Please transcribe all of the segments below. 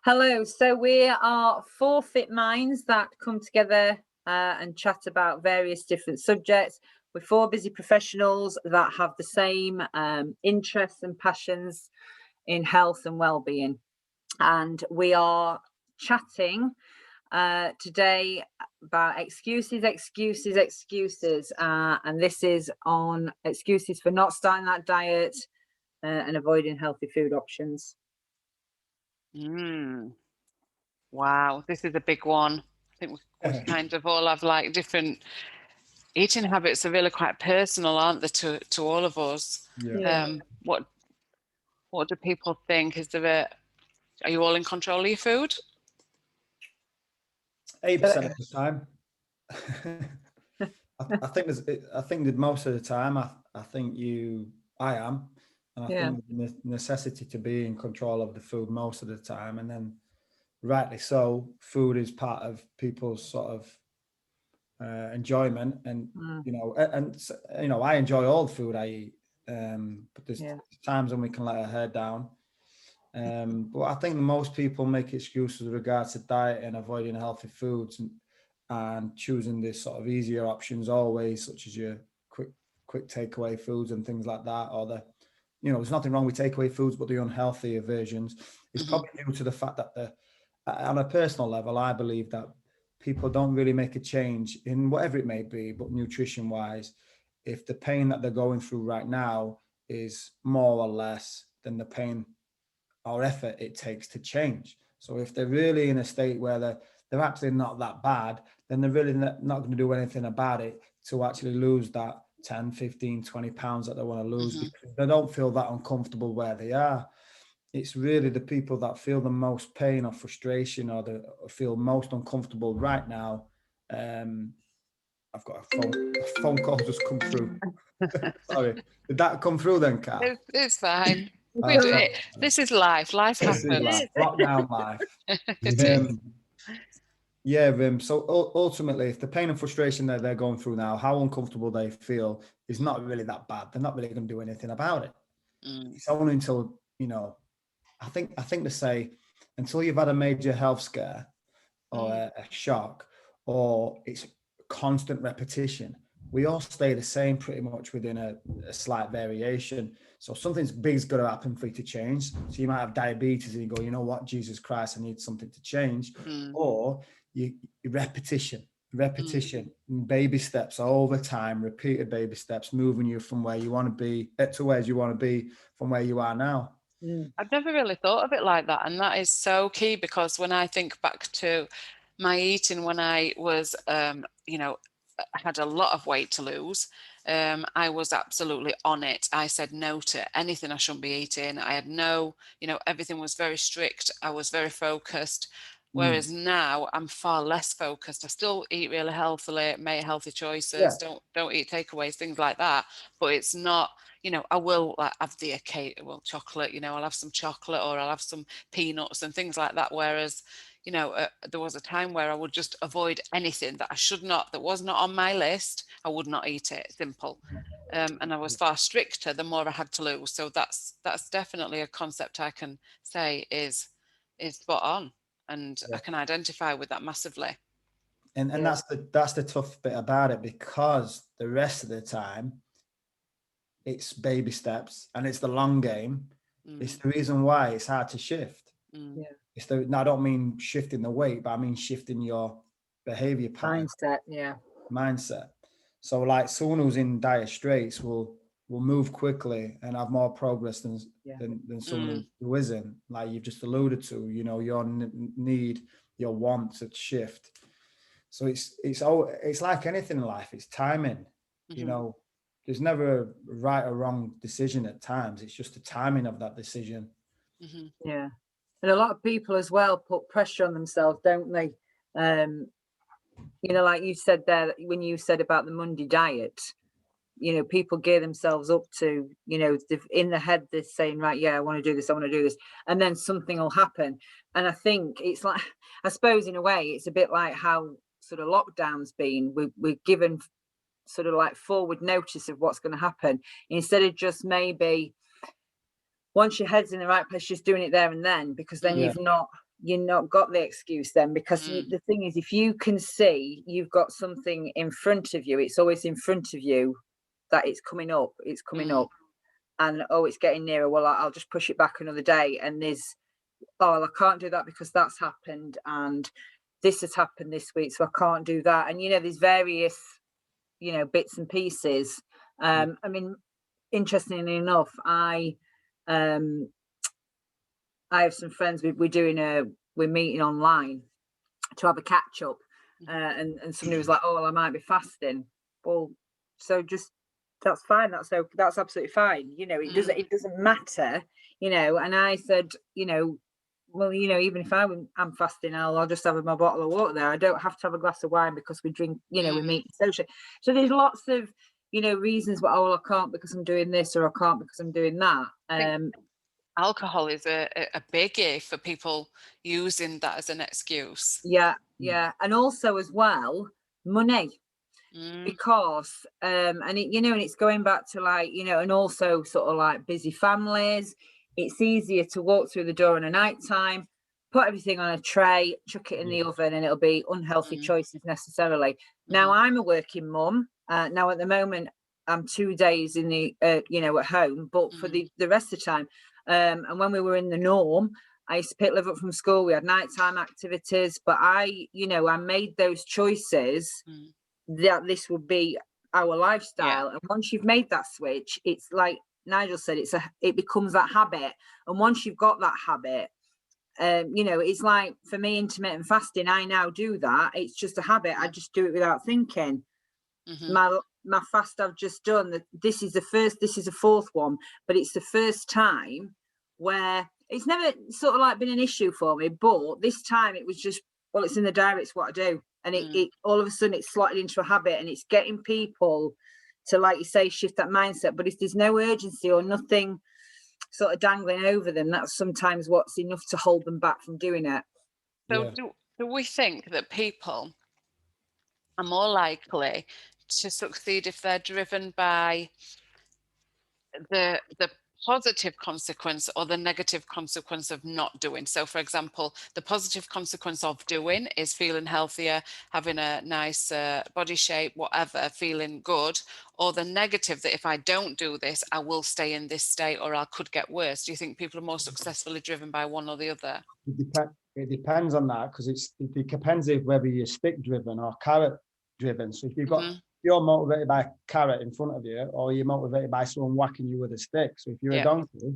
Hello. So we are four fit minds that come together and chat about various different subjects. We're four busy professionals that have the same interests and passions in health and well-being. And we are chatting today about excuses. And this is on excuses for not starting that diet and avoiding healthy food options. Wow, this is a big one. I think we kind of all have like different eating habits. Are really quite personal, aren't they, to all of us? Yeah. What do people think? Are you all in control of your food? 8% of the time. I think that most of the time, I am, and I think the necessity to be in control of the food most of the time, and then rightly so, food is part of people's sort of enjoyment, and I enjoy all the food I eat, but there's times when we can let our hair down. But I think most people make excuses with regards to diet and avoiding healthy foods and choosing this sort of easier options always, such as your quick takeaway foods and things like that, or there's nothing wrong with takeaway foods, but the unhealthier versions. It's probably due to the fact that on a personal level, I believe that people don't really make a change in whatever it may be, but nutrition wise, if the pain that they're going through right now is more or less than the pain or effort it takes to change. So if they're really in a state where they're actually not that bad, then they're really not going to do anything about it to actually lose that 10, 15, 20 pounds that they want to lose, because they don't feel that uncomfortable where they are. It's really the people that feel the most pain or frustration or feel most uncomfortable right now. I've got a phone call just come through. Sorry, did that come through then, Kat? It's fine. This is life. Life happens. Lockdown life. So ultimately, if the pain and frustration that they're going through now, how uncomfortable they feel is not really that bad. They're not really going to do anything about it. It's only until, I think they say, until you've had a major health scare or a shock, or it's constant repetition, we all stay the same pretty much within a slight variation. So something's big's got to happen for you to change. So you might have diabetes and you go, you know what, Jesus Christ, I need something to change. Or repetition, baby steps over time, repeated baby steps, moving you from where you want to be to where you want to be from where you are now. I've never really thought of it like that. And that is so key, because when I think back to my eating when I was, had a lot of weight to lose, I was absolutely on it. I said no to anything I shouldn't be eating. I had everything was very strict. I was very focused. Whereas now I'm far less focused. I still eat really healthily, make healthy choices, don't eat takeaways, things like that. But it's not, I will have the occasional chocolate, I'll have some chocolate or I'll have some peanuts and things like that. Whereas, there was a time where I would just avoid anything that that was not on my list. I would not eat it, simple. And I was far stricter the more I had to lose. So that's definitely a concept I can say is spot on. And I can identify with that massively. And that's the tough bit about it, because the rest of the time it's baby steps and it's the long game. It's the reason why it's hard to shift. Now, I don't mean shifting the weight, but I mean shifting your behavior pattern. Mindset. So like someone who's in dire straits will move quickly and have more progress than someone who isn't, like you've just alluded to, your need, your want to shift. So it's like anything in life, it's timing. There's never a right or wrong decision at times. It's just the timing of that decision. And a lot of people as well put pressure on themselves, don't they? Like you said there, when you said about the Monday diet, people gear themselves up to, in the head, they're saying, right, I want to do this. And then something will happen. And I think it's like, I suppose in a way, it's a bit like how sort of lockdown's been. We're given sort of like forward notice of what's going to happen, instead of just maybe once your head's in the right place, just doing it there and then, because then you've not you're not got the excuse then, because the thing is, if you can see you've got something in front of you, it's always in front of you that it's coming up, and it's getting nearer. Well, I'll just push it back another day, and there's, I can't do that because that's happened, and this has happened this week, so I can't do that. And there's various bits and pieces. I mean, interestingly enough, I have some friends. We're meeting online to have a catch up, and somebody was like, "Oh, well, I might be fasting." Well, so just that's fine. That's absolutely fine. It doesn't matter. And I said, well, even if I'm fasting, I'll just have my bottle of water there. I don't have to have a glass of wine because we drink. We meet socially. So there's lots of reasons why, I can't because I'm doing this, or I can't because I'm doing that. Alcohol is a biggie for people using that as an excuse. Yeah. And also as well, money. Because and it's going back to and also sort of like busy families. It's easier to walk through the door in a night time, put everything on a tray, chuck it in the oven, and it'll be unhealthy choices necessarily. Now I'm a working mum. Now at the moment I'm 2 days in the at home, but for the rest of the time, and when we were in the norm, I used to pick Liv up from school. We had nighttime activities, but I made those choices that this would be our lifestyle. And once you've made that switch, it's like Nigel said, it becomes that habit. And once you've got that habit, it's like, for me, intermittent fasting, I now do that. It's just a habit. I just do it without thinking. My fast I've just done, this is the fourth one, but it's the first time where it's never sort of like been an issue for me, but this time it was just, well, it's in the diary, it's what I do. And it all of a sudden it's slotted into a habit, and it's getting people to, like you say, shift that mindset. But if there's no urgency or nothing sort of dangling over them, that's sometimes what's enough to hold them back from doing it. So do we think that people are more likely to succeed if they're driven by the positive consequence or the negative consequence of not doing? So for example, the positive consequence of doing is feeling healthier, having a nice body shape, whatever, feeling good, or the negative that if I don't do this, I will stay in this state, or I could get worse. Do you think people are more successfully driven by one or the other? It depends on that, because it depends if whether you're stick driven or carrot driven. So if you're motivated by a carrot in front of you, or you're motivated by someone whacking you with a stick. So if you're a donkey,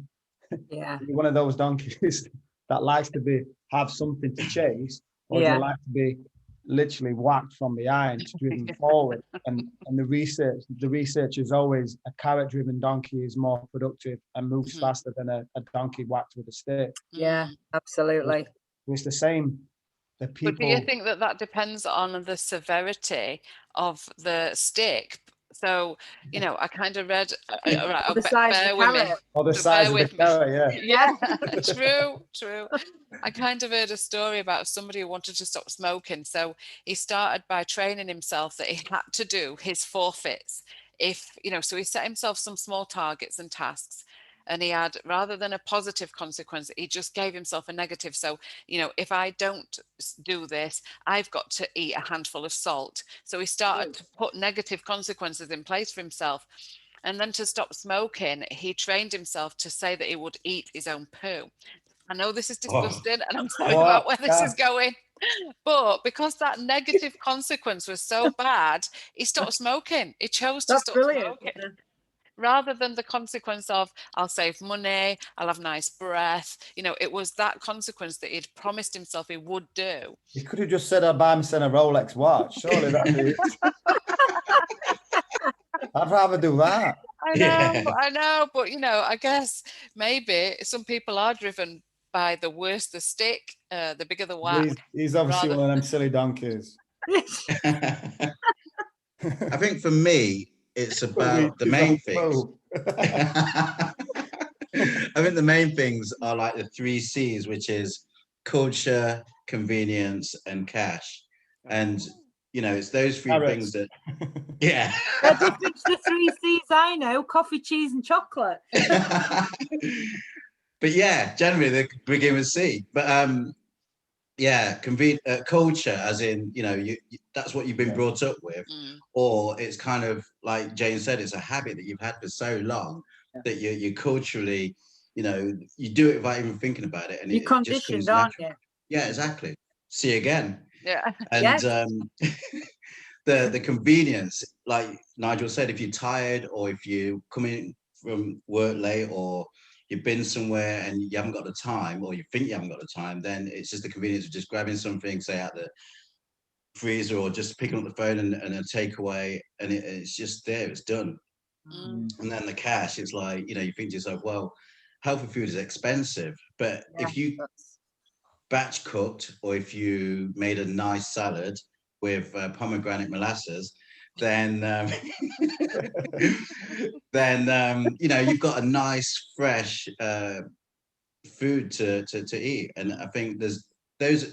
you're one of those donkeys that likes to have something to chase, or do you like to be literally whacked from behind, driven forward? And the research is always a carrot driven donkey is more productive and moves faster than a donkey whacked with a stick. Yeah, absolutely. It's the same. The people. But do you think that depends on the severity of the stick? So, I kind of read, the size of the carrot. Or the size of the carrot, yeah. True. I kind of heard a story about somebody who wanted to stop smoking. So he started by training himself that he had to do his forfeits. So he set himself some small targets and tasks. And he had, rather than a positive consequence, he just gave himself a negative. So, if I don't do this, I've got to eat a handful of salt. So he started to put negative consequences in place for himself. And then to stop smoking, he trained himself to say that he would eat his own poo. I know this is disgusting, and I'm sorry about where this is going. But because that negative consequence was so bad, he stopped smoking. He chose to stop smoking. Rather than the consequence of, I'll save money, I'll have nice breath. It was that consequence that he'd promised himself he would do. He could have just said, I'll buy myself a Rolex watch. Surely that'd be it. I'd rather do that. I know. But, I guess maybe some people are driven by the worse the stick, the bigger the whack. He's obviously one of them silly donkeys. I think for me, it's about the main things. I think the main things are like the 3 C's, which is culture, convenience, and cash. And it's those 3 things that, That's the 3 C's I know: coffee, cheese, and chocolate. But generally they begin with C. But yeah, culture, as in, you know, that's what you've been brought up with, or it's kind of like Jane said, it's a habit that you've had for so long that you culturally, you know, you do it without even thinking about it, and You're it just comes conditioned, aren't natural. you? Yeah, exactly. See you again. Yeah. And Yes. the convenience, like Nigel said, if you're tired or if you come in from work late or you've been somewhere and you haven't got the time, or you think you haven't got the time, then it's just the convenience of just grabbing something, say out the freezer, or just picking up the phone and a takeaway, and it's just there, it's done. And then the cash, it's like, you know, you think to yourself, well, healthy food is expensive, but Yeah, if you batch cooked, or if you made a nice salad with pomegranate molasses, then then you know, you've got a nice fresh food to eat. And I think those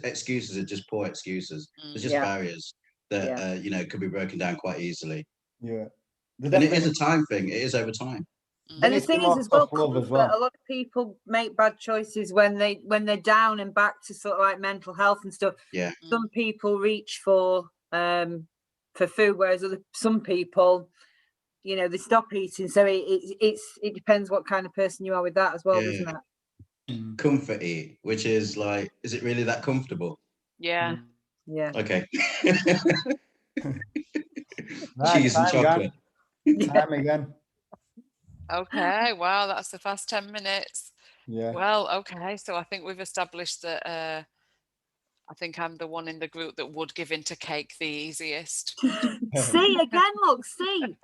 excuses are just poor excuses. There's just barriers that you know, could be broken down quite easily. Yeah. And it is a time thing. It is over time. And the thing is as well, comfort, a lot of people make bad choices when they're down and back to sort of like mental health and stuff. Yeah. Some people reach for food, whereas some people, you know, they stop eating. So it depends what kind of person you are with that as well, doesn't it? Comfort eat, which is like, is it really that comfortable? Yeah. Yeah. Okay. Right, Cheese and chocolate. Time again. Okay. Wow, that's the fast 10 minutes. Yeah. Well, okay. So I think we've established that I think I'm the one in the group that would give in to cake the easiest. See again, look, see.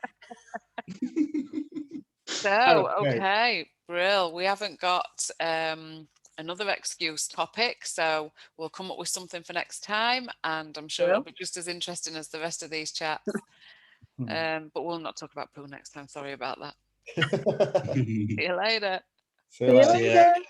So, okay, Brill. We haven't got another excuse topic, so we'll come up with something for next time, and I'm sure it'll be just as interesting as the rest of these chats. But we'll not talk about poo next time. Sorry about that. See you later. See you later. Bye.